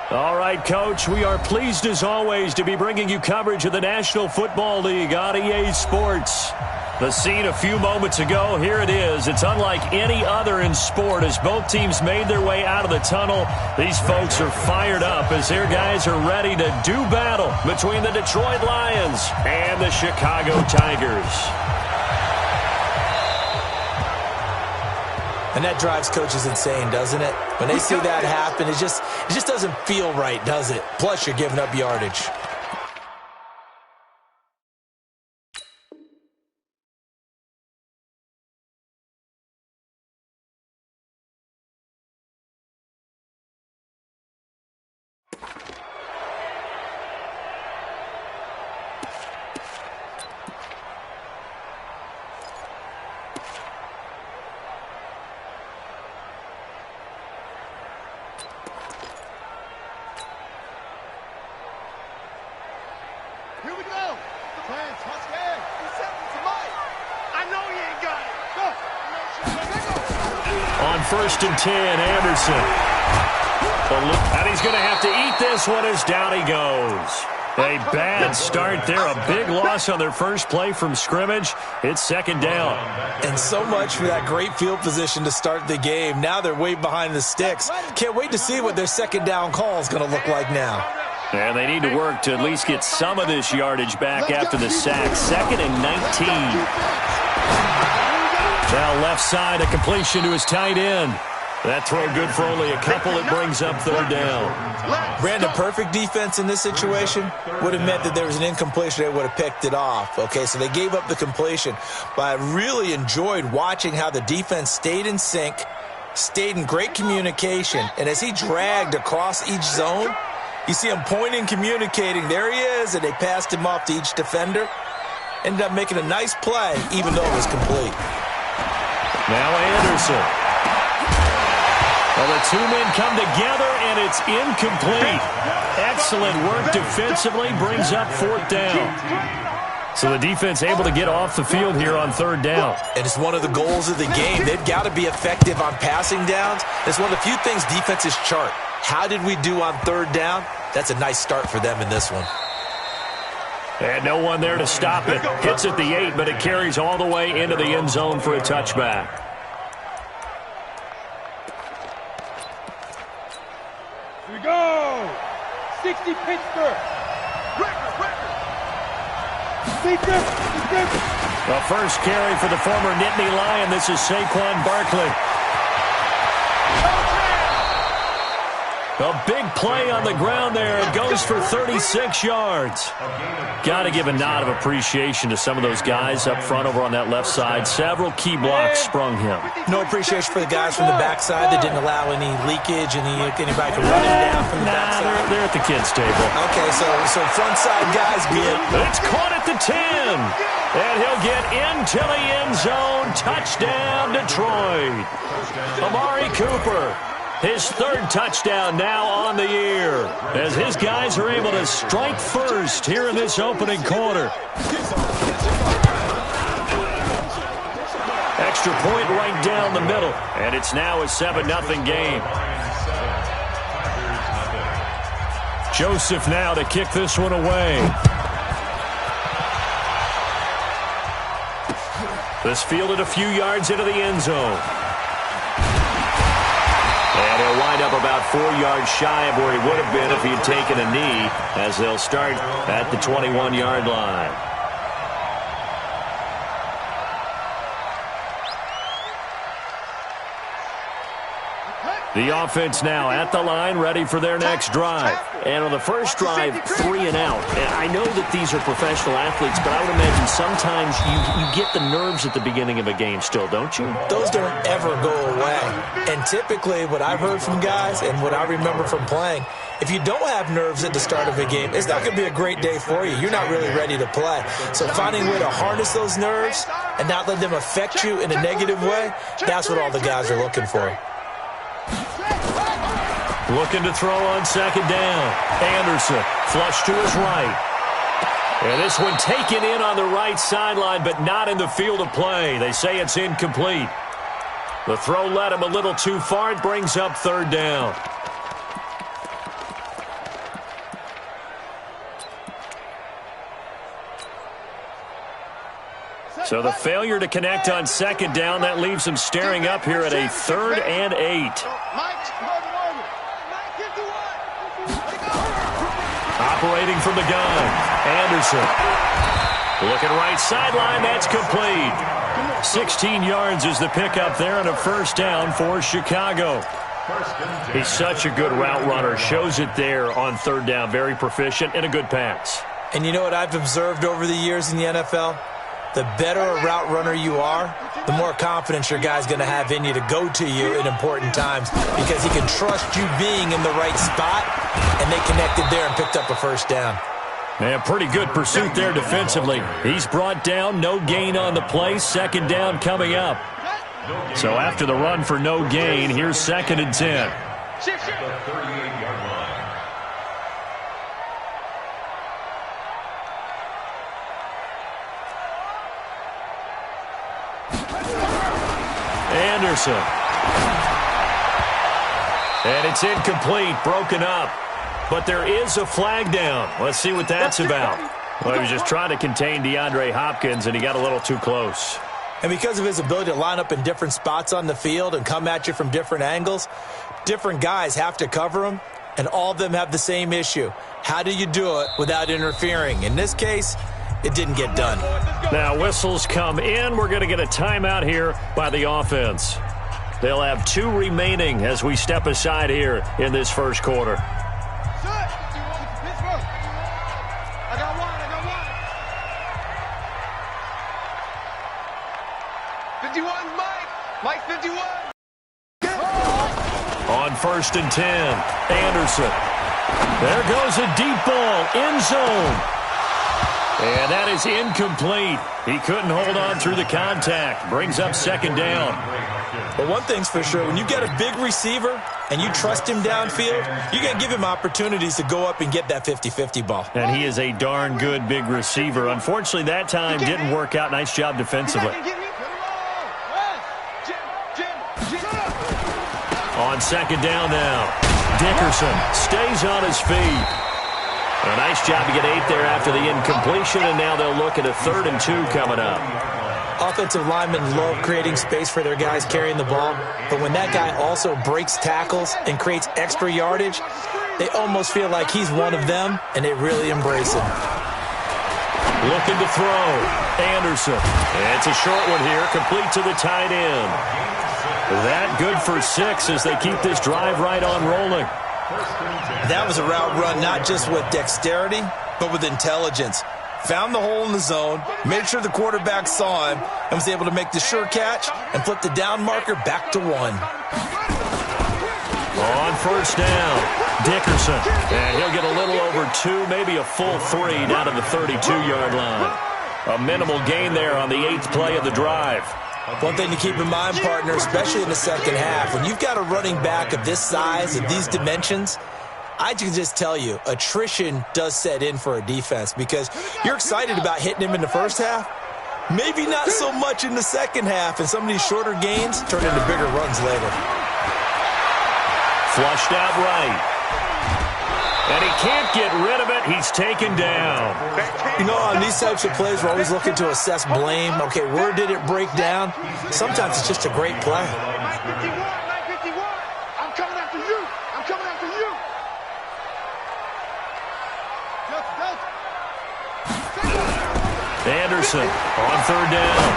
All right, Coach, we are pleased as always to be bringing you coverage of the National Football League on EA Sports. The scene a few moments ago, here it is. It's unlike any other in sport as both teams made their way out of the tunnel. These folks are fired up as their guys are ready to do battle between the Detroit Lions and the Chicago Tigers. And that drives coaches insane, doesn't it? When they see that happen, it just doesn't feel right, does it? Plus, you're giving up yardage. Here we go. The plan, touchdown. He sent it to Mike. I know he ain't got it. Go. On 1st and 10, Anderson. And he's going to have to eat this one as down he goes. A bad start there. A big loss on their first play from scrimmage. It's 2nd down. And so much for that great field position to start the game. Now they're way behind the sticks. Can't wait to see what their 2nd down call is going to look like now. And they need to work to at least get some of this yardage back after the sack. 2nd and 19. Now left side, a completion to his tight end. That throw good for only a couple. It brings up 3rd down. Brandon, perfect defense in this situation would have meant that there was an incompletion. They would have picked it off. Okay, so they gave up the completion. But I really enjoyed watching how the defense stayed in sync, stayed in great communication. And as he dragged across each zone, you see him pointing, communicating. There he is, and they passed him off to each defender. Ended up making a nice play, even though it was complete. Now Anderson. Well, the two men come together, and it's incomplete. Excellent work defensively, brings up 4th down. So the defense able to get off the field here on 3rd down. And it's one of the goals of the game. They've got to be effective on passing downs. It's one of the few things defenses chart. How did we do on 3rd down? That's a nice start for them in this one. And no one there to stop it. Hits at the 8, but it carries all the way into the end zone for a touchback. Here we go. 60 Pittsburgh. The first carry for the former Nittany Lion. This is Saquon Barkley. A big play on the ground there. It goes for 36 yards. Got to give a nod of appreciation to some of those guys up front over on that left side. Several key blocks sprung him. No appreciation for the guys from the backside that didn't allow any leakage, anybody could run him down from the backside. They're at the kids' table. Okay, so front side guys get. It's caught at the 10. And he'll get into the end zone. Touchdown, Detroit. Amari Cooper. His 3rd touchdown now on the year as his guys are able to strike first here in this opening quarter. Extra point right down the middle, and it's now a 7-0 game. Joseph now to kick this one away. This fielded a few yards into the end zone. And he'll wind up about 4 yards shy of where he would have been if he had taken a knee, as they'll start at the 21-yard line. The offense now at the line, ready for their next drive. And on the first drive, 3 and out. And I know that these are professional athletes, but I would imagine sometimes you get the nerves at the beginning of a game still, don't you? Those don't ever go away. And typically what I've heard from guys and what I remember from playing, if you don't have nerves at the start of a game, it's not going to be a great day for you. You're not really ready to play. So finding a way to harness those nerves and not let them affect you in a negative way, that's what all the guys are looking for. Looking to throw on 2nd down. Anderson, flush to his right. And this one taken in on the right sideline, but not in the field of play. They say it's incomplete. The throw led him a little too far. It brings up 3rd down. So the failure to connect on second down, that leaves them staring up here at a 3rd and 8. Operating from the gun, Anderson. Looking right sideline, that's complete. 16 yards is the pickup there and a first down for Chicago. He's such a good route runner. Shows it there on 3rd down. Very proficient and a good pass. And you know what I've observed over the years in the NFL? The better a route runner you are, the more confidence your guy's going to have in you to go to you in important times because he can trust you being in the right spot, and they connected there and picked up a first down. Man, pretty good pursuit there defensively. He's brought down, no gain on the play, second down coming up. So after the run for no gain, here's 2nd and 10. Anderson. And it's incomplete, broken up. But there is a flag down. Let's see what that's about. Well, he was just trying to contain DeAndre Hopkins, and he got a little too close. And because of his ability to line up in different spots on the field and come at you from different angles, different guys have to cover him, and all of them have the same issue. How do you do it without interfering? In this case, it didn't get done. Now whistles come in. We're going to get a timeout here by the offense. They'll have 2 remaining as we step aside here in this first quarter. On 1st and 10, Anderson. There goes a deep ball, end zone. And that is incomplete. He couldn't hold on through the contact. Brings up 2nd down. But one thing's for sure, when you get a big receiver and you trust him downfield, you're going to give him opportunities to go up and get that 50-50 ball. And he is a darn good big receiver. Unfortunately, that time didn't work out. Nice job defensively. On 2nd down now, Dickerson stays on his feet. A nice job to get 8 there after the incompletion, and now they'll look at a 3rd and 2 coming up. Offensive linemen love creating space for their guys carrying the ball, but when that guy also breaks tackles and creates extra yardage, they almost feel like he's one of them, and they really embrace him. Looking to throw, Anderson. It's a short one here, complete to the tight end. That good for 6 as they keep this drive right on rolling. That was a route run not just with dexterity, but with intelligence. Found the hole in the zone, made sure the quarterback saw him, and was able to make the sure catch and flip the down marker back to 1. On 1st down, Dickerson. And he'll get a little over 2, maybe a full 3 down to the 32-yard line. A minimal gain there on the 8th play of the drive. One thing to keep in mind, partner, especially in the second half, when you've got a running back of this size, of these dimensions, I can just tell you, attrition does set in for a defense because you're excited about hitting him in the first half. Maybe not so much in the second half, and some of these shorter gains turn into bigger runs later. Flushed out right. And he can't get rid of it. He's taken down. You know, on these types of plays, we're always looking to assess blame. Okay, where did it break down? Sometimes it's just a great play. 951, 951. I'm coming after you. I'm coming after you. Anderson on 3rd down.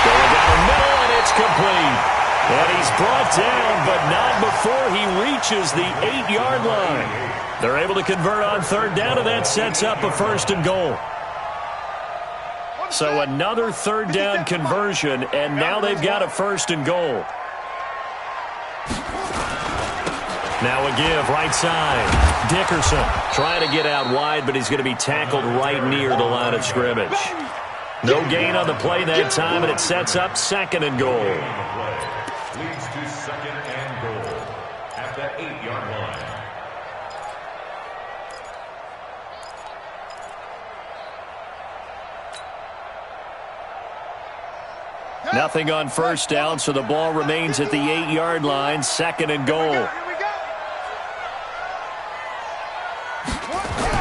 Going down the middle, and it's complete. And he's brought down, but not before he reaches the 8-yard line. They're able to convert on 3rd down, and that sets up a 1st and goal. So another 3rd down conversion, and now they've got a 1st and goal. Now a give, right side. Dickerson trying to get out wide, but he's going to be tackled right near the line of scrimmage. No gain on the play that time, and it sets up 2nd and goal. Leads to 2nd and goal at the 8-yard line. Nothing on 1st down, so the ball remains at the 8-yard line, 2nd and goal.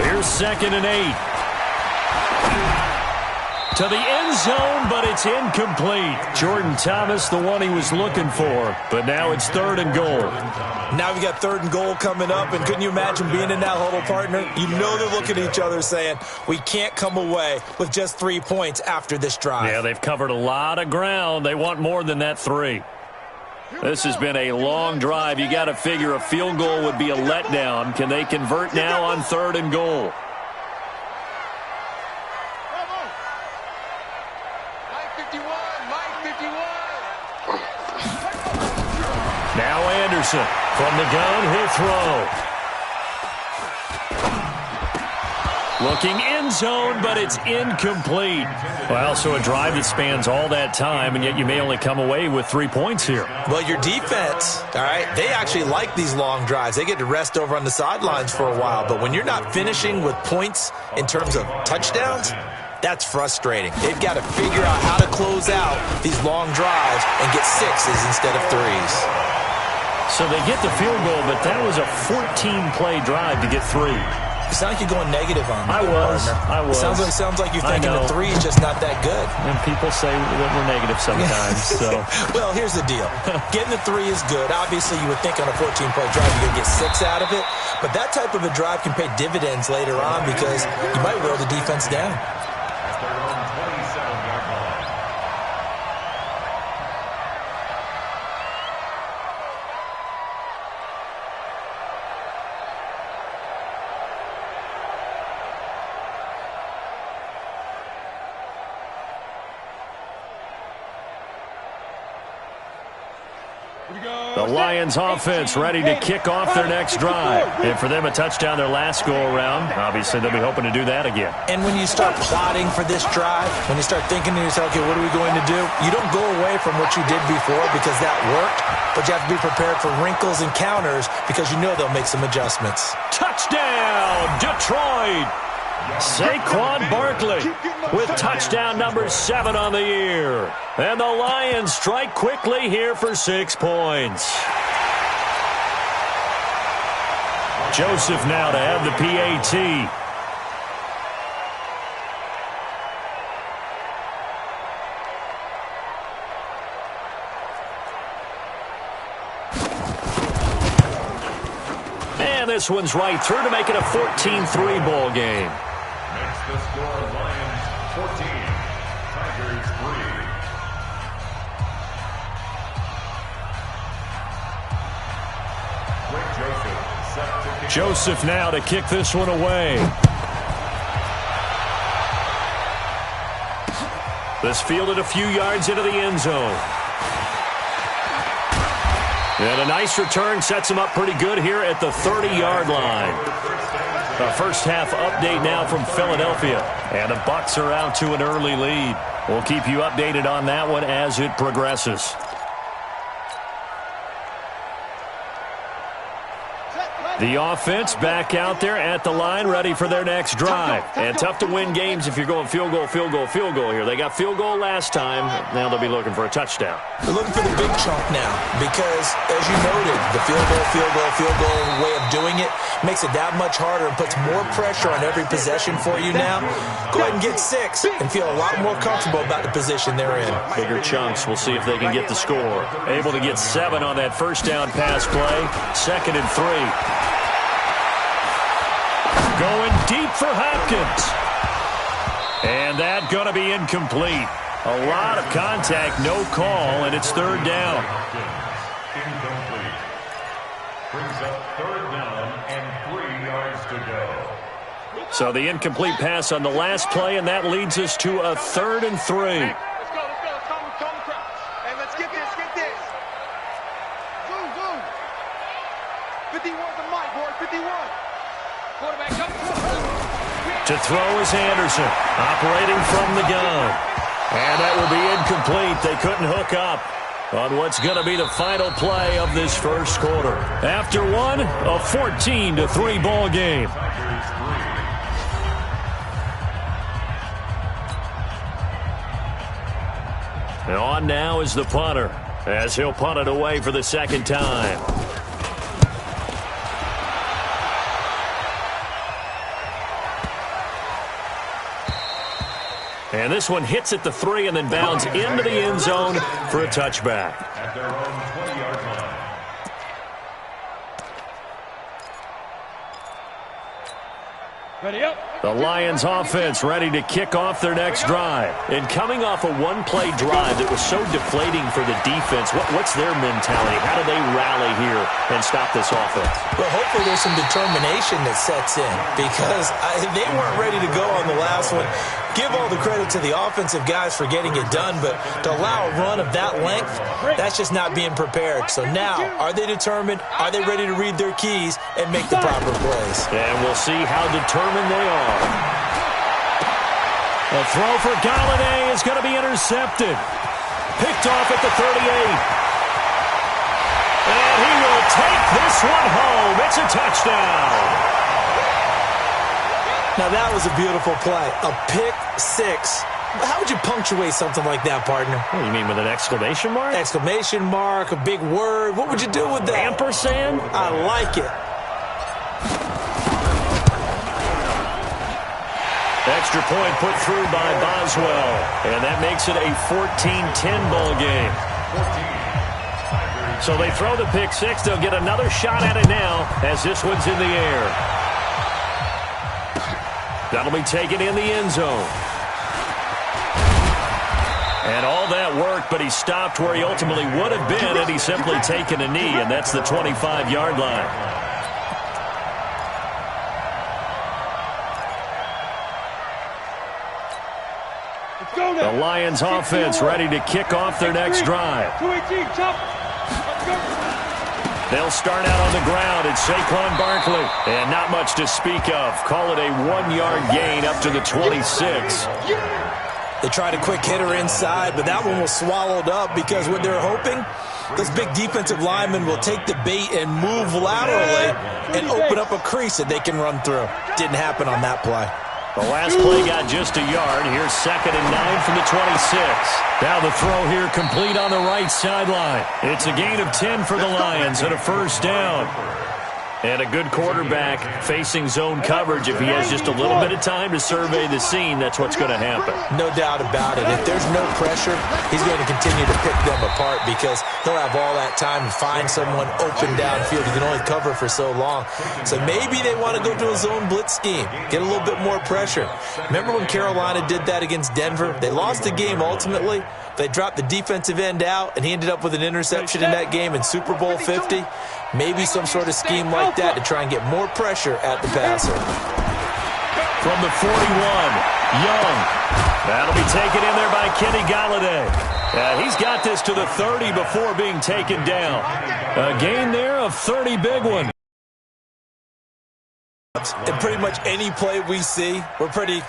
Here's 2nd and 8. To the end zone, but it's incomplete. Jordan Thomas, the one he was looking for. But now it's 3rd and goal. Now we got 3rd and goal coming up, and couldn't you imagine being in that huddle, partner? You know they're looking at each other saying, we can't come away with just 3 points after this drive. Yeah, they've covered a lot of ground. They want more than that 3. This has been a long drive. You got to figure a field goal would be a letdown. Can they convert now on 3rd and goal? Now Anderson from the gun, he'll throw. Looking end zone, but it's incomplete. Well, so a drive that spans all that time, and yet you may only come away with 3 points here. Well, your defense, all right, they actually like these long drives. They get to rest over on the sidelines for a while, but when you're not finishing with points in terms of touchdowns, that's frustrating. They've got to figure out how to close out these long drives and get 6s instead of 3s. So they get the field goal, but that was a 14-play drive to get 3. You sound like you're going negative on that. I was. Sounds like you're thinking the 3 is just not that good. And people say that we're negative sometimes. So, well, here's the deal. Getting the 3 is good. Obviously, you would think on a 14-play drive you're going to get 6 out of it. But that type of a drive can pay dividends later on because you might wear the defense down. The Lions offense ready to kick off their next drive. And for them, a touchdown their last go-around. Obviously, they'll be hoping to do that again. And when you start plotting for this drive, when you start thinking to yourself, okay, what are we going to do? You don't go away from what you did before because that worked, but you have to be prepared for wrinkles and counters because you know they'll make some adjustments. Touchdown, Detroit! Saquon Barkley with touchdown number 7 on the year. And the Lions strike quickly here for 6 points. Joseph now to have the PAT. And this one's right through to make it a 14-3 ball game. Makes the score Lions 14, Tigers 3. Joseph now to kick this one away. This fielded a few yards into the end zone. And a nice return sets him up pretty good here at the 30-yard line. A first-half update now from Philadelphia. And the Bucs are out to an early lead. We'll keep you updated on that one as it progresses. The offense back out there at the line, ready for their next drive. And tough to win games if you're going field goal, field goal, field goal here. They got field goal last time. Now they'll be looking for a touchdown. They're looking for the big chunk now because, as you noted, the field goal way of doing it makes it that much harder and puts more pressure on every possession for you now. Go ahead and get 6 and feel a lot more comfortable about the position they're in. Bigger chunks. We'll see if they can get the score. Able to get 7 on that first down pass play. 2nd and 3. Going deep for Hopkins. And that going to be incomplete. A lot of contact, no call, and it's 3rd down. Incomplete. Brings up 3rd down and 3 yards to go. So the incomplete pass on the last play, and that leads us to a 3rd and 3. Let's go. Come across. Hey, let's get this. Zoom. 51 the mic, boy. 51. To throw is Anderson, operating from the gun. And that will be incomplete. They couldn't hook up on what's going to be the final play of this first quarter. After one, a 14-3 ball game. And on now is the punter, as he'll punt it away for the 2nd time. And this one hits at the 3 and then bounds into the end zone for a touchback. At their own 20-yard line. Ready up. The Lions offense ready to kick off their next drive. And coming off a one-play drive that was so deflating for the defense, what's their mentality? How do they rally here and stop this offense? Well, hopefully there's some determination that sets in because they weren't ready to go on the last one. Give all the credit to the offensive guys for getting it done, but to allow a run of that length, that's just not being prepared. So now, are they determined? Are they ready to read their keys and make the proper plays? And we'll see how determined they are. The throw for Galladay is going to be intercepted. Picked off at the 38. And he will take this one home. It's a touchdown. Now, that was a beautiful play. A pick six. How would you punctuate something like that, partner? What do you mean, with an exclamation mark? Exclamation mark, a big word. What would you do with that? Ampersand? I like it. Extra point put through by Boswell. And that makes it a 14-10 ball game. So they throw the pick six. They'll get another shot at it now as this one's in the air. That'll be taken in the end zone. And all that worked, but he stopped where he ultimately would have been had he simply taken a knee, and that's the 25-yard line. The Lions offense ready to kick off their next drive. They'll start out on the ground. It's Saquon Barkley. And not much to speak of. Call it a 1-yard gain up to the 26. They tried a quick hitter inside, but that one was swallowed up because what they're hoping, those big defensive linemen will take the bait and move laterally and open up a crease that they can run through. Didn't happen on that play. The last play got just a yard. Here's 2nd and 9 from the 26. Now the throw here complete on the right sideline. It's a gain of 10 for the Lions and a first down. And a good quarterback facing zone coverage. If he has just a little bit of time to survey the scene, that's what's going to happen. No doubt about it. If there's no pressure, he's going to continue to pick them apart because he'll have all that time to find someone open downfield. He can only cover for so long. So maybe they want to go to a zone blitz scheme, get a little bit more pressure. Remember when Carolina did that against Denver? They lost the game ultimately. They dropped the defensive end out, and he ended up with an interception in that game in Super Bowl 50. Maybe some sort of scheme like that to try and get more pressure at the passer. From the 41, Young. That'll be taken in there by Kenny Galladay. He's got this to the 30 before being taken down. A gain there of 30, big one. And pretty much any play we see, we're pretty,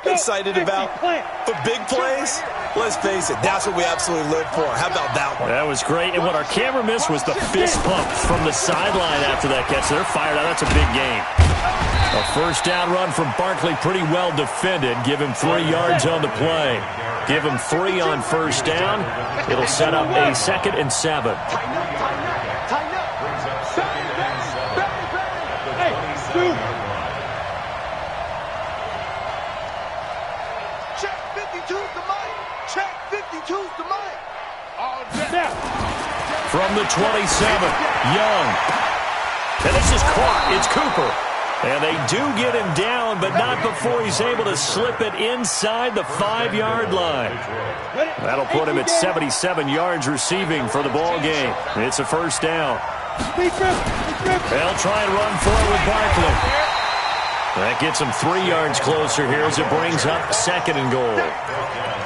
excited about. But big plays, let's face it, that's what we absolutely live for. How about that one? That was great. And what our camera missed was the fist pump from the sideline after that catch. They're fired out. That's a big game. A first down run from Barkley, pretty well defended. Give him 3 yards on the play. Give him 3 on first down. It'll set up a 2nd and 7. From the 27, Young. And this is caught. It's Cooper. And they do get him down, but not before he's able to slip it inside the 5-yard line. That'll put him at 77 yards receiving for the ball game. It's a first down. They'll try and run for it with Barkley. That gets him 3 yards closer here as it brings up 2nd and goal.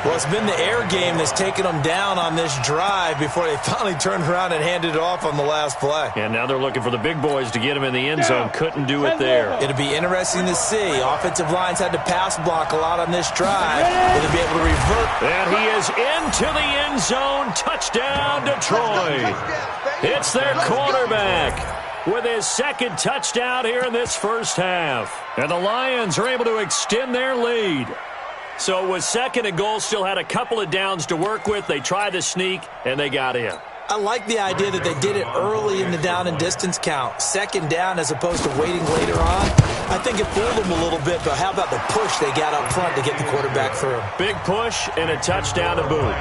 Well, it's been the air game that's taken them down on this drive before they finally turned around and handed it off on the last play. And now they're looking for the big boys to get him in the end zone. Couldn't do it there. It'll be interesting to see. Offensive lines had to pass block a lot on this drive. Will they be able to revert? And he is into the end zone. Touchdown, Detroit. It's their quarterback with his 2nd touchdown here in this first half. And the Lions are able to extend their lead. So it was 2nd and goal, still had a couple of downs to work with. They tried to sneak, and they got in. I like the idea that they did it early in the down and distance count. 2nd down as opposed to waiting later on. I think it fooled them a little bit, but how about the push they got up front to get the quarterback through? Big push and a touchdown to boot.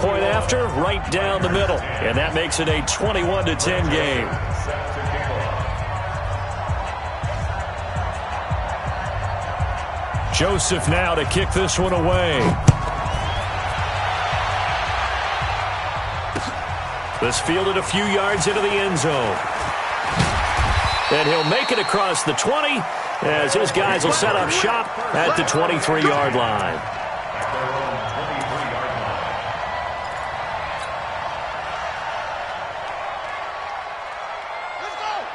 Point after, right down the middle. And that makes it a 21-10 game. Joseph now to kick this one away. This fielded a few yards into the end zone. And he'll make it across the 20 as his guys will set up shop at the 23-yard line.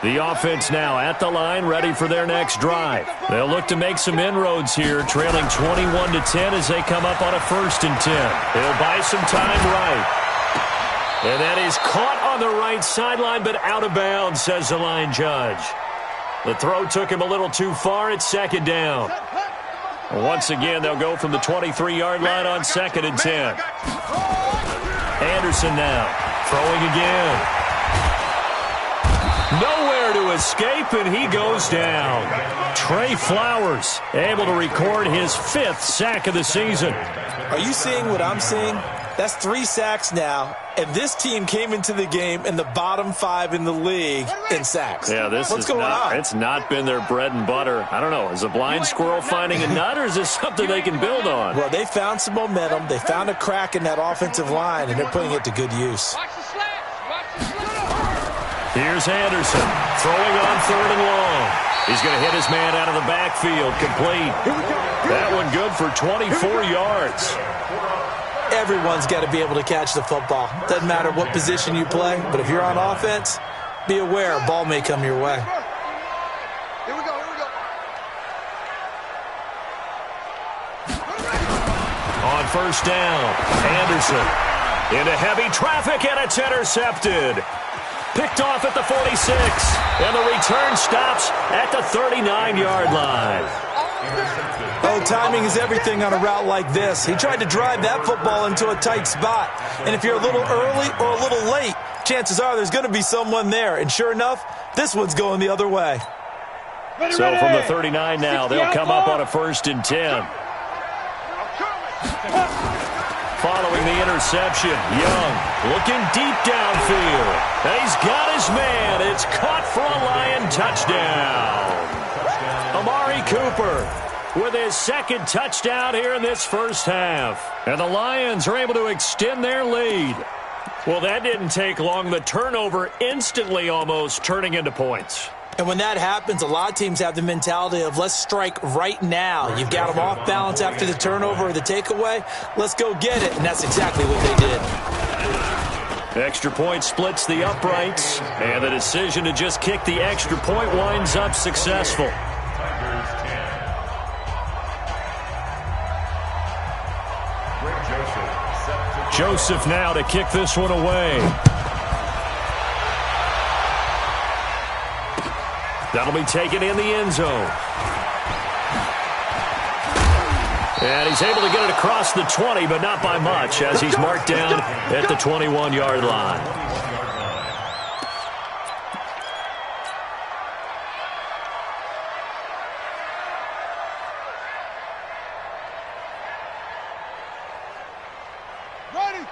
The offense now at the line, ready for their next drive. They'll look to make some inroads here, trailing 21-10 as they come up on a 1st and 10. They'll buy some time right. And that is caught on the right sideline, but out of bounds, says the line judge. The throw took him a little too far at 2nd down. Once again, they'll go from the 23-yard line on 2nd and 10. Anderson now, throwing again. Nowhere to escape, and he goes down. Trey Flowers able to record his 5th sack of the season. Are you seeing what I'm seeing? That's 3 sacks now, and this team came into the game in the bottom 5 in the league in sacks. Yeah, What's going on? It's not been their bread and butter. I don't know. Is a blind squirrel finding a nut, or is this something they can build on? Well, they found some momentum. They found a crack in that offensive line, and they're putting it to good use. Here's Anderson throwing on 3rd and long. He's going to hit his man out of the backfield, complete. That one good for 24 yards. Everyone's got to be able to catch the football. Doesn't matter what position you play, but if you're on offense, be aware a ball may come your way. Here we go. On 1st down, Anderson into heavy traffic, and it's intercepted. Picked off at the 46, and the return stops at the 39-yard line. Oh, timing is everything on a route like this. He tried to drive that football into a tight spot. And if you're a little early or a little late, chances are there's going to be someone there. And sure enough, this one's going the other way. So from the 39 now, they'll come up on a 1st and 10. Following the interception, Young looking deep downfield. And he's got his man. It's caught for a Lion touchdown. Amari Cooper with his 2nd touchdown here in this 1st half. And the Lions are able to extend their lead. Well, that didn't take long. The turnover instantly almost turning into points. And when that happens, a lot of teams have the mentality of let's strike right now. You've got them off balance after the turnover or the takeaway. Let's go get it. And that's exactly what they did. Extra point splits the uprights. And the decision to just kick the extra point winds up successful. Joseph now to kick this one away. That'll be taken in the end zone. And he's able to get it across the 20, but not by much, as he's marked down at the 21-yard line.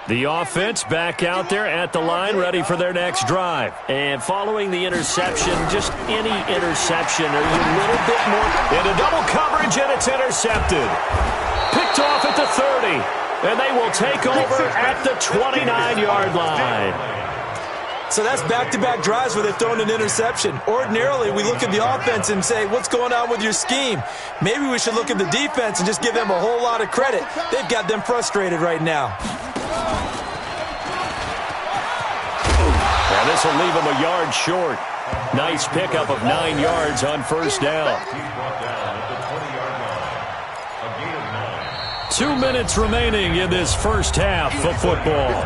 The offense back out there at the line, ready for their next drive. And following the interception, just any interception, there's a little bit more into double coverage, and it's intercepted. Picked off at the 30, and they will take over at the 29-yard line. So that's back-to-back drives where they've thrown an interception. Ordinarily, we look at the offense and say, what's going on with your scheme? Maybe we should look at the defense and just give them a whole lot of credit. They've got them frustrated right now. And this will leave them a yard short. Nice pickup of 9 yards on 1st down. 2 minutes remaining in this 1st half of football.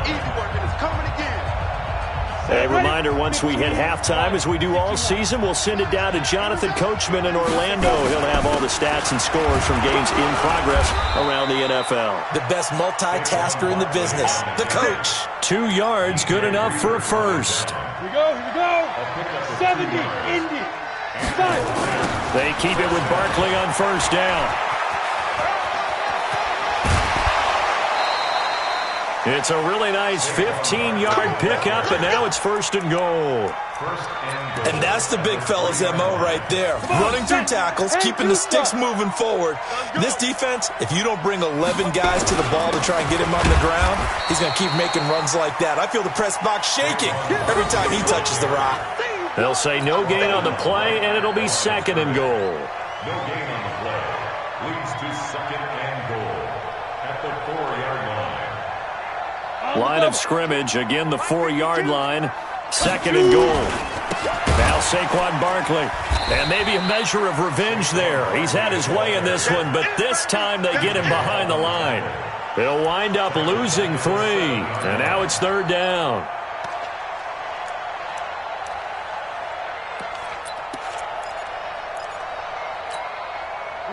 A reminder, once we hit halftime, as we do all season, we'll send it down to Jonathan Coachman in Orlando. He'll have all the stats and scores from games in progress around the NFL. The best multitasker in the business, the coach. 2 yards, good enough for a first. Here we go. 70, Indy. 5. They keep it with Barkley on first down. It's a really nice 15-yard pickup, and now it's first and goal. And that's the big fella's MO right there. Running through tackles, keeping the sticks moving forward. This defense, if you don't bring 11 guys to the ball to try and get him on the ground, he's going to keep making runs like that. I feel the press box shaking every time he touches the rock. They'll say no gain on the play, and it'll be second and goal. No gain on the play. Leads to second and goal at the 4-yard line. Line of scrimmage, again the 4-yard line. Second and goal. Now Saquon Barkley. And maybe a measure of revenge there. He's had his way in this one, but this time they get him behind the line. They'll wind up losing 3. And now it's third down.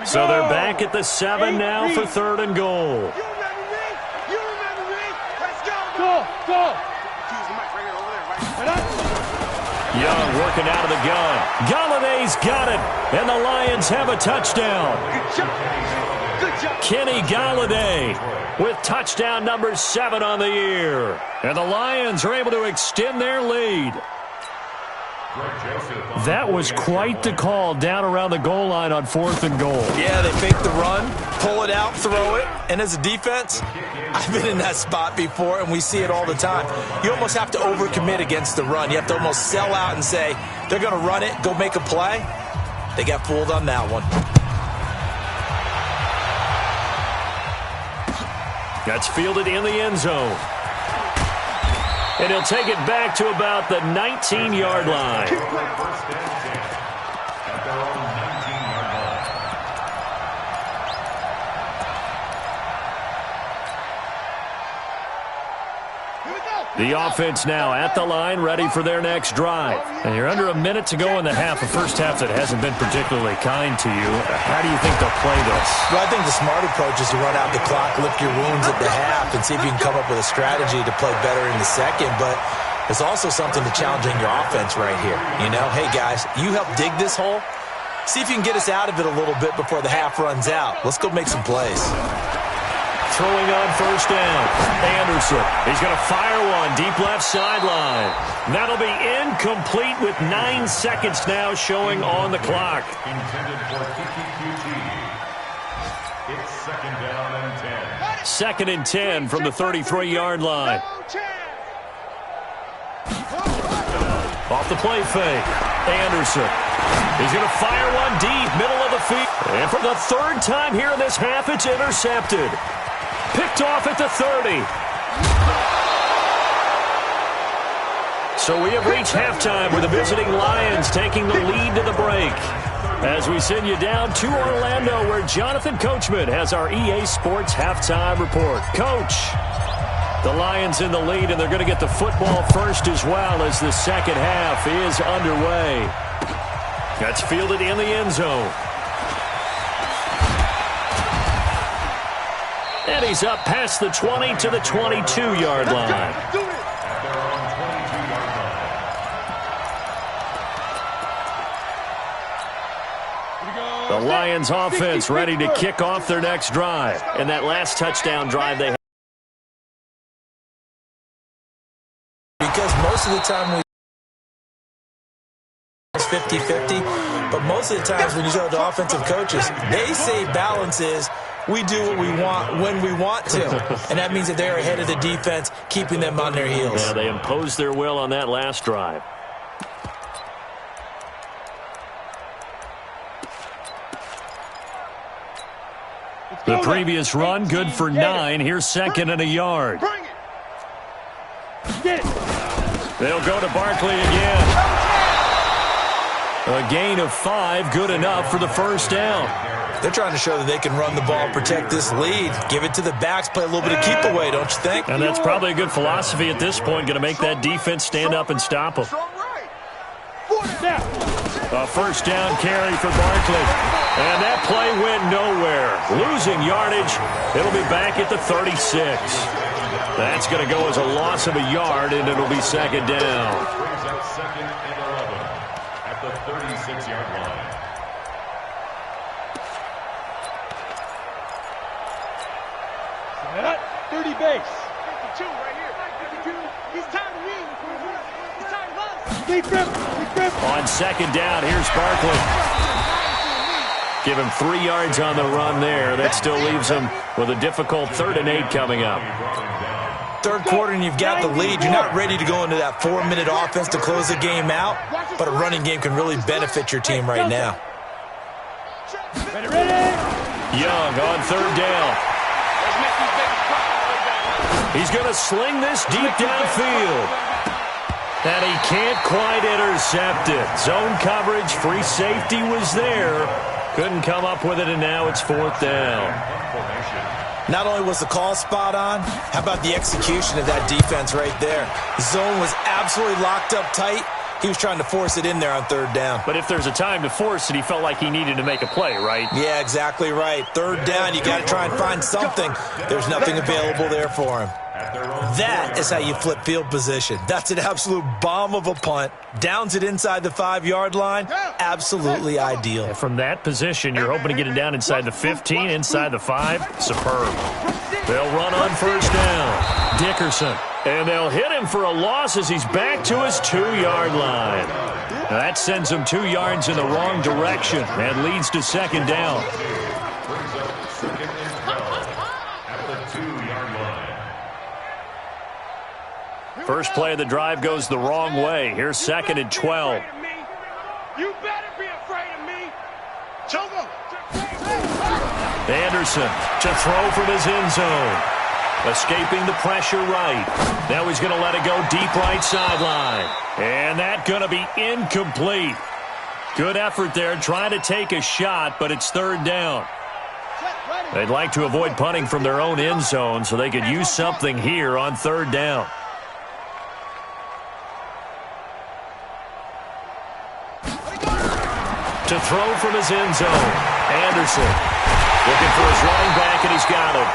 So they're back at the 7 now for third and goal. You remember me? You remember me? Let's go! Go! Young working out of the gun. Galladay's got it, and the Lions have a touchdown. Good job. Good job. Kenny Galladay with touchdown number 7 on the year. And the Lions are able to extend their lead. That was quite the call down around the goal line on fourth and goal. Yeah, they fake the run, pull it out, throw it. And as a defense, I've been in that spot before, and we see it all the time. You almost have to overcommit against the run. You have to almost sell out and say, they're going to run it, go make a play. They got fooled on that one. That's fielded in the end zone. And he'll take it back to about the 19-yard line. First and 10 at their own 19-yard line. The offense now at the line, ready for their next drive. And you're under a minute to go in the half, a first half that hasn't been particularly kind to you. How do you think they'll play this? Well, I think the smart approach is to run out the clock, lick your wounds at the half, and see if you can come up with a strategy to play better in the second. But there's also something to challenging your offense right here. You know, hey, guys, you help dig this hole. See if you can get us out of it a little bit before the half runs out. Let's go make some plays. Throwing on first down, Anderson. He's going to fire one deep left sideline. That'll be incomplete with 9 seconds now showing on the clock. Intended for QT. It's second down and 10. Second and 10 from the 33-yard line. Off the play fake, Anderson. He's going to fire one deep, middle of the field. And for the third time here in this half, it's intercepted. Picked off at the 30. So we have reached halftime with the visiting Lions taking the lead to the break. As we send you down to Orlando, where Jonathan Coachman has our EA Sports halftime report. Coach, the Lions in the lead, and they're going to get the football first as well as the second half is underway. That's fielded in the end zone. And he's up past the 20 to the 22-yard line. The Lions offense ready to kick off their next drive. And that last touchdown drive they had. Because most of the time we 50-50, but most of the times when you talk to offensive coaches, they say balance is we do what we want when we want to. And that means that they're ahead of the defense, keeping them on their heels. Yeah, they imposed their will on that last drive. The previous run, good for 9. Here's second and a yard. They'll go to Barkley again. A gain of 5, good enough for the first down. They're trying to show that they can run the ball, protect this lead, give it to the backs, play a little bit of keep away, don't you think? And that's probably a good philosophy at this point, going to make that defense stand up and stop them. A first down carry for Barkley. And that play went nowhere. Losing yardage. It'll be back at the 36. That's going to go as a loss of a yard, and it'll be second down. Second and 11 at the 36-yard line. 30 base. 52 right here. 52. He's tired of me. He's tired of us. Big grip. On second down, here's Barkley. Give him 3 yards on the run there. That still leaves him with a difficult 3rd and 8 coming up. Third quarter and you've got the lead. You're not ready to go into that 4-minute offense to close the game out, but a running game can really benefit your team right now. Young on 3rd down. He's going to sling this deep downfield. And he can't quite intercept it. Zone coverage, free safety was there. Couldn't come up with it, and now it's 4th down. Not only was the call spot on, how about the execution of that defense right there? The zone was absolutely locked up tight. He was trying to force it in there on 3rd down. But if there's a time to force it, he felt like he needed to make a play, right? Yeah, exactly right. 3rd down, you got to try and find something. There's nothing available there for him. That is how you flip field position. That's an absolute bomb of a punt. Downs it inside the 5-yard line. Absolutely ideal. And from that position, you're hoping to get it down inside the 15, inside the 5. Superb. They'll run on 1st down. Dickerson. And they'll hit him for a loss as he's back to his 2-yard line. Now that sends him 2 yards in the wrong direction and leads to 2nd down. First play of the drive goes the wrong way. Here's 2nd and 12. You better be afraid of me. Chogo. Anderson to throw from his end zone. Escaping the pressure right. Now he's going to let it go deep right sideline. And that's going to be incomplete. Good effort there trying to take a shot, but it's 3rd down. They'd like to avoid punting from their own end zone so they could use something here on 3rd down. To throw from his end zone. Anderson looking for his running back, and he's got him.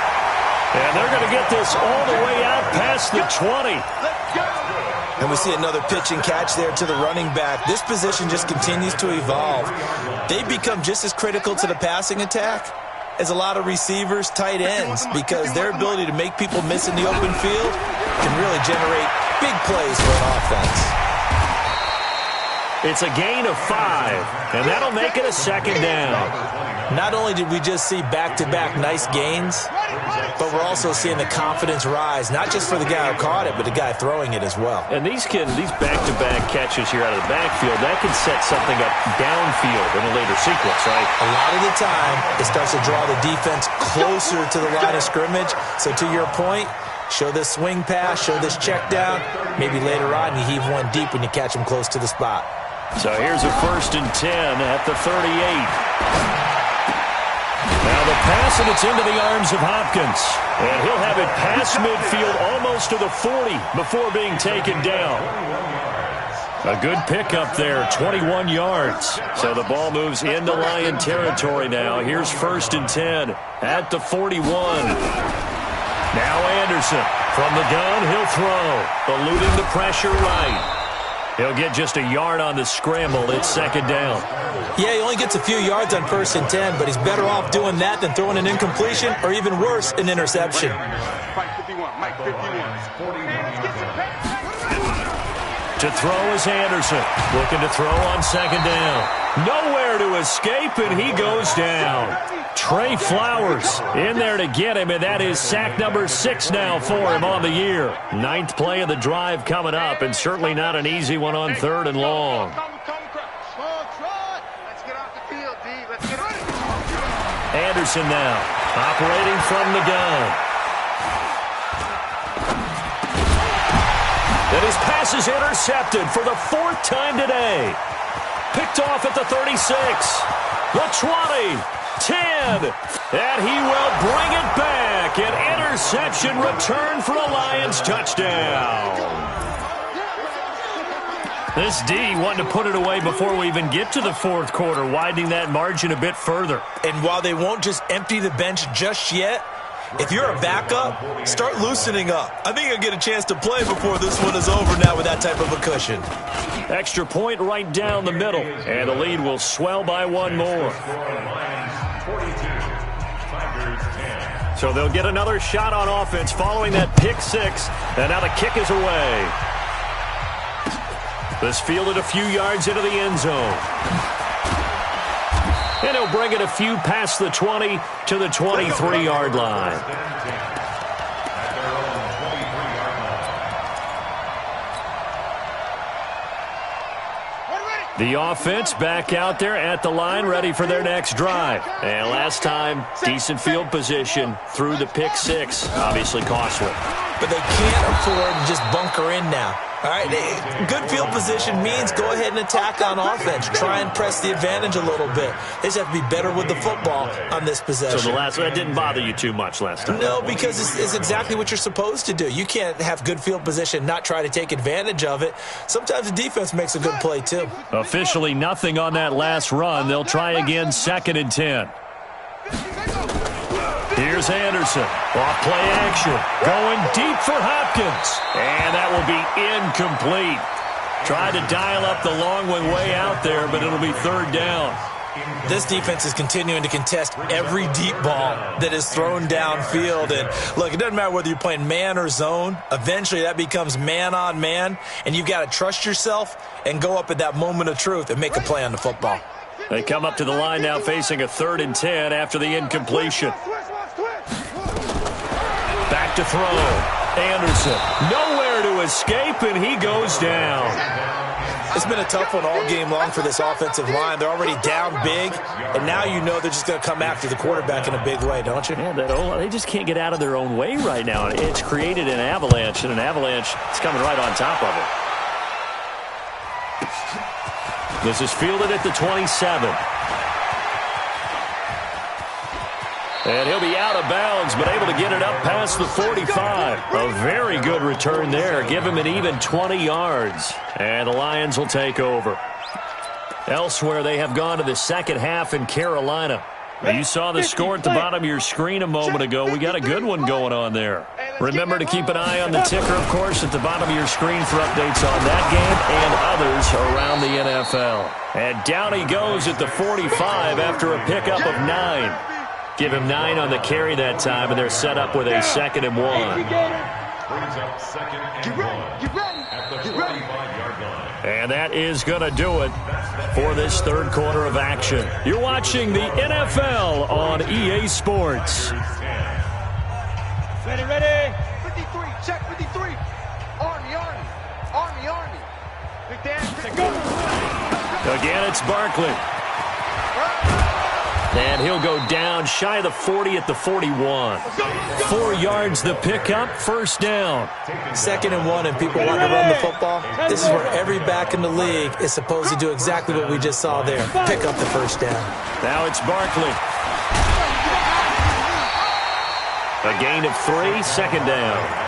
And they're going to get this all the way out past the 20. And we see another pitch and catch there to the running back. This position just continues to evolve. They become just as critical to the passing attack as a lot of receivers, tight ends, because their ability to make people miss in the open field can really generate big plays for an offense. It's a gain of 5, and that'll make it a 2nd down. Not only did we just see back-to-back nice gains, but we're also seeing the confidence rise, not just for the guy who caught it, but the guy throwing it as well. And these back-to-back catches here out of the backfield, that can set something up downfield in a later sequence, right? A lot of the time, it starts to draw the defense closer to the line of scrimmage. So to your point, show this swing pass, show this check down. Maybe later on you heave one deep when you catch him close to the spot. So here's a 1st and 10 at the 38. Now the pass, and it's into the arms of Hopkins. And he'll have it past midfield almost to the 40 before being taken down. A good pickup there, 21 yards. So the ball moves into Lion territory now. Here's 1st and 10 at the 41. Now Anderson from the gun, he'll throw. Eluding the pressure right. He'll get just a yard on the scramble. It's 2nd down. Yeah, he only gets a few yards on 1st and 10, but he's better off doing that than throwing an incompletion or even worse, an interception. To throw is Anderson. Looking to throw on 2nd down. Nowhere to escape, and he goes down. Trey Flowers in there to get him, and that is sack number 6 now for him on the year. 9th play of the drive coming up, and certainly not an easy one on 3rd and long. Anderson now operating from the gun. And his pass is intercepted for the 4th time today. Picked off at the 36, the 20, 10, and he will bring it back. An interception return for a Lions touchdown. This D wanting to put it away before we even get to the 4th quarter, widening that margin a bit further. And while they won't just empty the bench just yet, if you're a backup, start loosening up. I think you'll get a chance to play before this one is over now with that type of a cushion. Extra point right down the middle, and the lead will swell by 1 more. So they'll get another shot on offense following that pick six. And now the kick is away. This fielded a few yards into the end zone. And he'll bring it a few past the 20 to the 23-yard line. The offense back out there at the line, ready for their next drive. And last time, decent field position through the pick six. Obviously costly. But they can't afford to just bunker in now. All right, good field position means go ahead and attack on offense. Try and press the advantage a little bit. They just have to be better with the football on this possession. So that didn't bother you too much last time? No, because it's exactly what you're supposed to do. You can't have good field position, not try to take advantage of it. Sometimes the defense makes a good play, too. Officially nothing on that last run. They'll try again, 2nd and 10. Here's Anderson. Off play action. Going deep for Hopkins. And that will be incomplete. Tried to dial up the long one way out there, but it'll be 3rd down. This defense is continuing to contest every deep ball that is thrown downfield. And look, it doesn't matter whether you're playing man or zone. Eventually that becomes man on man, and you've got to trust yourself and go up at that moment of truth and make a play on the football. They come up to the line now facing a 3rd and 10 after the incompletion. Back to throw. Anderson nowhere to escape, and he goes down. It's been a tough one all game long for this offensive line. They're already down big, and now you know they're just going to come after the quarterback in a big way, don't you? Yeah, they just can't get out of their own way right now. It's created an avalanche, and an avalanche is coming right on top of it. This is fielded at the 27. And he'll be out of bounds, but able to get it up past the 45. A very good return there. Give him an even 20 yards. And the Lions will take over. Elsewhere, they have gone to the second half in Carolina. You saw the score at the bottom of your screen a moment ago. We got a good one going on there. Remember to keep an eye on the ticker, of course, at the bottom of your screen for updates on that game and others around the NFL. And down he goes at the 45 after a pickup of 9. Give him 9 on the carry that time, and they're set up with a 2nd and 1. Brings up 2nd and 1 at the 45-yard line. And that is going to do it for this 3rd quarter of action. You're watching the NFL on EA Sports. Ready. 53, check 53. Army. Big Dan, go. Again, it's Barkley. And he'll go down shy of the 40 at the 41. 4 yards the pickup, 1st down. 2nd and 1, and people want to run the football. This is where every back in the league is supposed to do exactly what we just saw there. Pick up the 1st down. Now it's Barkley. A gain of 3, 2nd down.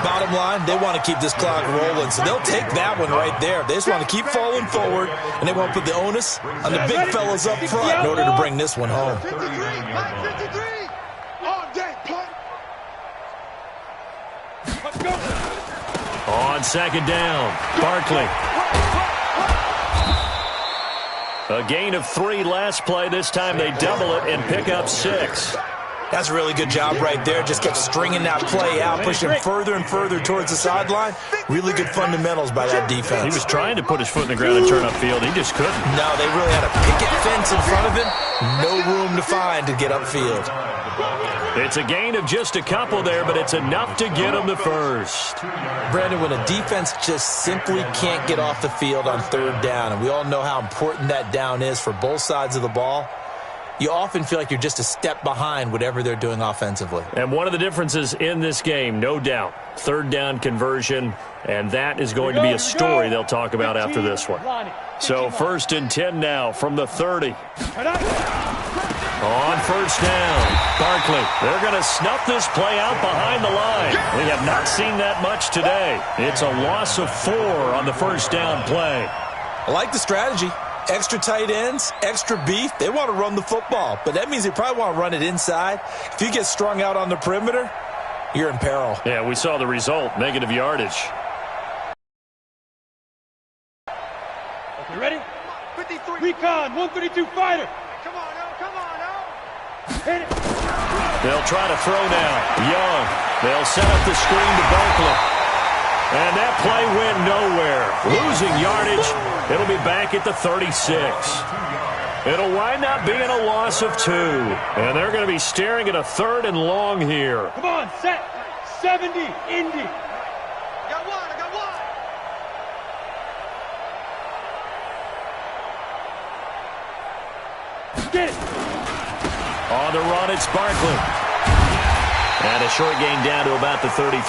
Bottom line, they want to keep this clock rolling, so they'll take that one right there. They just want to keep falling forward, and they want to put the onus on the big fellas up front in order to bring this one home. 53, on deck, punt. Let's go. On 2nd down, Barkley. A gain of 3 last play. This time they double it and pick up 6. That's a really good job right there. Just kept stringing that play out, pushing him further and further towards the sideline. Really good fundamentals by that defense. He was trying to put his foot in the ground and turn upfield. He just couldn't. No, they really had a picket fence in front of him. No room to find to get upfield. It's a gain of just a couple there, but it's enough to get him the 1st. Brandon, when a defense just simply can't get off the field on 3rd down, and we all know how important that down is for both sides of the ball, you often feel like you're just a step behind whatever they're doing offensively. And one of the differences in this game, no doubt, 3rd down conversion, and that is going to be a story they'll talk about after this one. So 1st and 10 now from the 30. On 1st down, Barkley. They're going to snuff this play out behind the line. We have not seen that much today. It's a loss of 4 on the 1st down play. I like the strategy. Extra tight ends, extra beef. They want to run the football, but that means they probably want to run it inside. If you get strung out on the perimeter, you're in peril. Yeah, we saw the result, negative yardage. Okay, ready? 53. Recon, 132 fighter. Come on now. Hit it. They'll try to throw now. Young. They'll set up the screen to Barkley. And that play went nowhere. Losing yardage. It'll be back at the 36. It'll wind up being a loss of 2. And they're going to be staring at a 3rd and long here. Come on, set. 70, Indy. I got one. Get it. On the run, it's Barkley. And a short gain down to about the 33.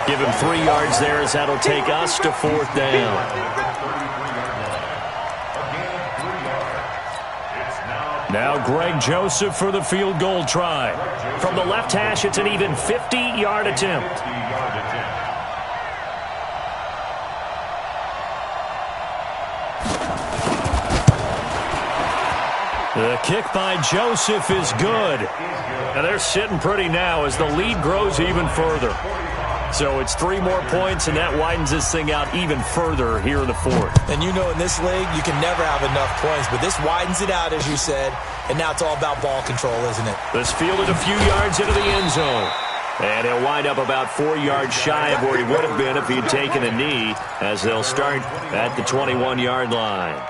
Give him 3 yards there as that'll take us to 4th down. Now Greg Joseph for the field goal try. From the left hash, it's an even 50-yard attempt. The kick by Joseph is good. And they're sitting pretty now as the lead grows even further. So it's 3 more points, and that widens this thing out even further here in the 4th. And you know in this league, you can never have enough points, but this widens it out, as you said, and now it's all about ball control, isn't it? This fielded a few yards into the end zone. And he'll wind up about 4 yards shy of where he would have been if he'd taken a knee, as they'll start at the 21-yard line.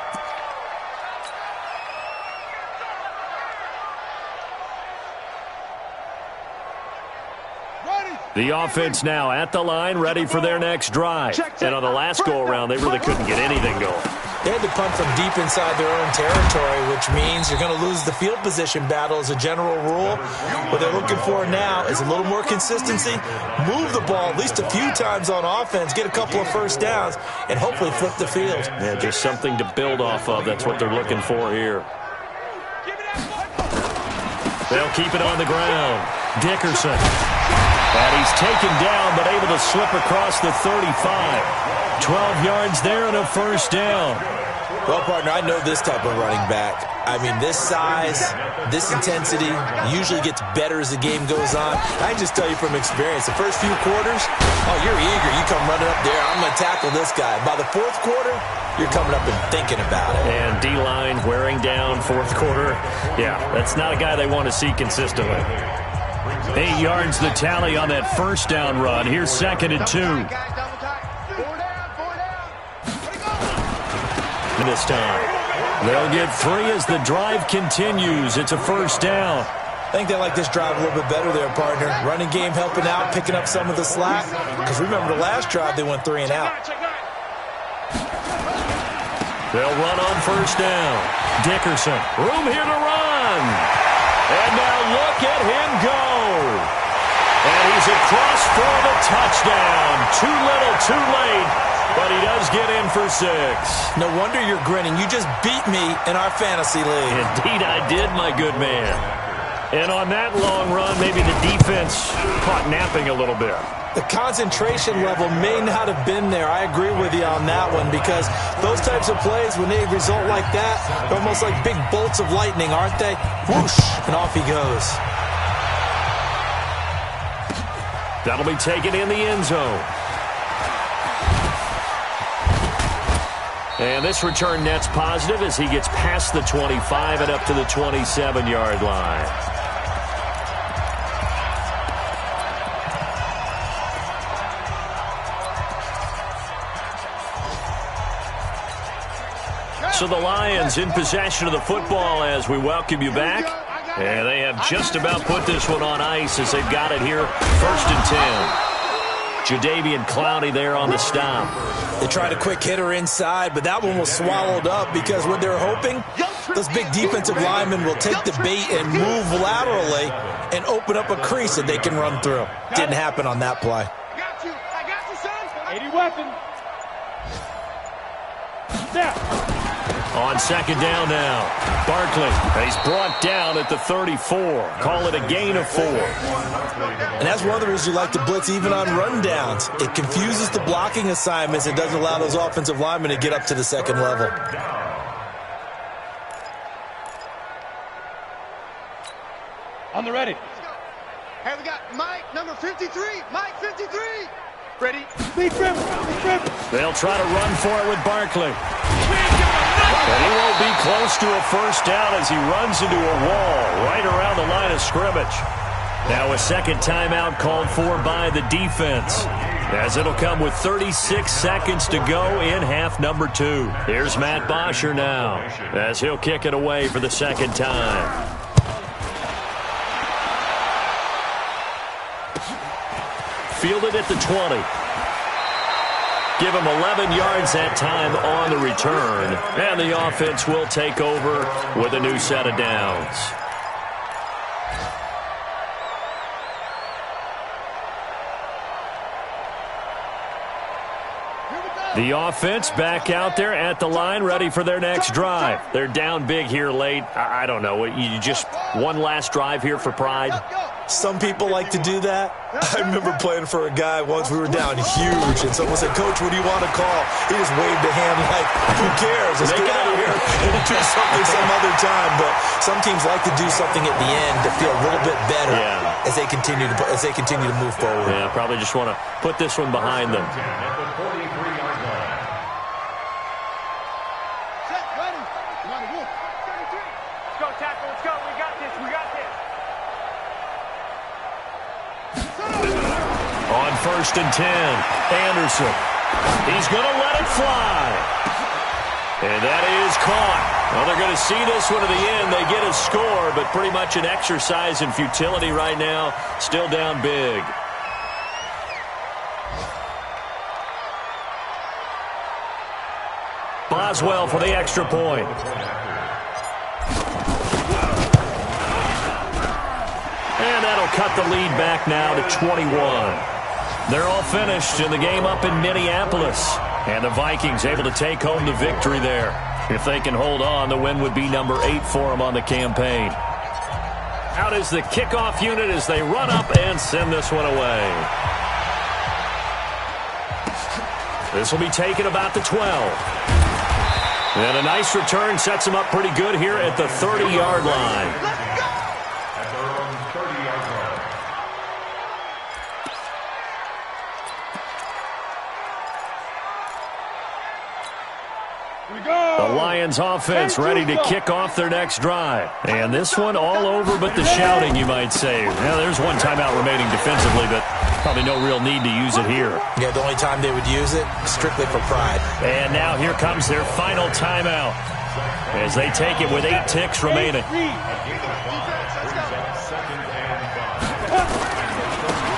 The offense now at the line, ready for their next drive. And on the last go-around, they really couldn't get anything going. They had to punt from deep inside their own territory, which means you're going to lose the field position battle as a general rule. What they're looking for now is a little more consistency, move the ball at least a few times on offense, get a couple of first downs, and hopefully flip the field. Yeah, just something to build off of. That's what they're looking for here. They'll keep it on the ground. Dickerson. And he's taken down, but able to slip across the 35. 12 yards there and a first down. Well, partner, I know this type of running back. I mean, this size, this intensity usually gets better as the game goes on. I can just tell you from experience, the first few quarters, oh, you're eager. You come running up there, I'm going to tackle this guy. By the 4th quarter, you're coming up and thinking about it. And D-line wearing down 4th quarter. Yeah, that's not a guy they want to see consistently. 8 yards the tally on that first down run. Here's 2nd and 2. This time. They'll get 3 as the drive continues. It's a first down. I think they like this drive a little bit better there, partner. Running game helping out, picking up some of the slack. Because remember the last drive, they went 3 and out. They'll run on first down. Dickerson, room here to run. And now look at him go. And he's across for the touchdown. Too little, too late. But he does get in for 6. No wonder you're grinning. You just beat me in our fantasy league. Indeed I did, my good man. And on that long run, maybe the defense caught napping a little bit. The concentration level may not have been there. I agree with you on that one, because those types of plays, when they result like that, they're almost like big bolts of lightning, aren't they? Whoosh, and off he goes. That'll be taken in the end zone. And this return net's positive as he gets past the 25 and up to the 27-yard line. So the Lions in possession of the football as we welcome you back. And they have just about put this one on ice as they've got it here. 1st and 10. Jadeveon Clowney there on the stop. They tried a quick hitter inside, but that one was swallowed up because what they're hoping, those big defensive linemen will take the bait and move laterally and open up a crease that they can run through. Didn't happen on that play. I got you, son. 80 weapon. Now. On 2nd down now. Barkley, he's brought down at the 34. Call it a gain of 4. And that's one of the reasons you like to blitz even on rundowns. It confuses the blocking assignments and doesn't allow those offensive linemen to get up to the 2nd level. On the ready. Hey, we got Mike, number 53. Mike, 53. Ready? Lead grip. They'll try to run for it with Barkley. But he won't be close to a first down as he runs into a wall right around the line of scrimmage. Now a second timeout called for by the defense, as it'll come with 36 seconds to go in half number 2. Here's Matt Bosher now, as he'll kick it away for the second time. Fielded at the 20. Give him 11 yards that time on the return, and the offense will take over with a new set of downs. The offense back out there at the line, ready for their next drive. They're down big here late. I don't know. You just one last drive here for pride? Some people like to do that. I remember playing for a guy once. We were down huge, and someone said, "Coach, what do you want to call?" He just waved a hand like, "Who cares? Let's get out of here and do something some other time." But some teams like to do something at the end to feel a little bit better as they continue to move forward. Yeah, probably just want to put this one behind them. On 1st and 10, Anderson. He's going to let it fly. And that is caught. Well, they're going to see this one to the end. They get a score, but pretty much an exercise in futility right now. Still down big. Boswell for the extra point. And that'll cut the lead back now to 21. They're all finished in the game up in Minneapolis. And the Vikings able to take home the victory there. If they can hold on, the win would be number 8 for them on the campaign. Out is the kickoff unit as they run up and send this one away. This will be taken about the 12. And a nice return sets them up pretty good here at the 30-yard line. The Lions offense ready to kick off their next drive. And this one all over but the shouting, you might say. Well, there's one timeout remaining defensively, but probably no real need to use it here. Yeah, the only time they would use it, strictly for pride. And now here comes their final timeout as they take it with 8 ticks remaining.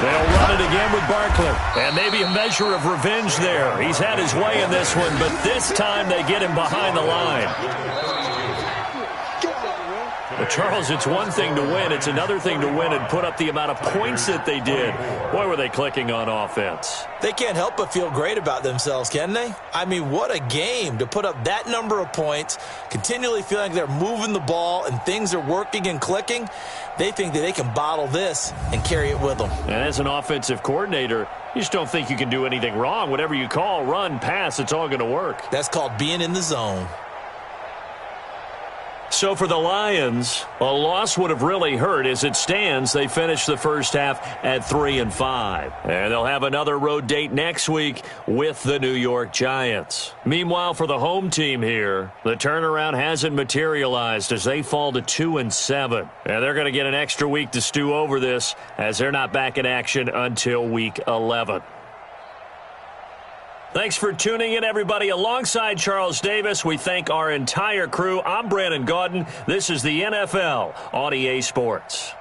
They'll run it again with Barkley. And maybe a measure of revenge there. He's had his way in this one, but this time they get him behind the line. But Charles, it's one thing to win. It's another thing to win and put up the amount of points that they did. Boy, were they clicking on offense. They can't help but feel great about themselves, can they? I mean, what a game to put up that number of points, continually feeling like they're moving the ball and things are working and clicking. They think that they can bottle this and carry it with them. And as an offensive coordinator, you just don't think you can do anything wrong. Whatever you call, run, pass, it's all going to work. That's called being in the zone. So for the Lions, a loss would have really hurt. As it stands, they finished the first half at 3-5. And they'll have another road date next week with the New York Giants. Meanwhile, for the home team here, the turnaround hasn't materialized as they fall to 2-7. And they're going to get an extra week to stew over this as they're not back in action until week 11. Thanks for tuning in, everybody. Alongside Charles Davis, we thank our entire crew. I'm Brandon Gaudin. This is the NFL on EA Sports.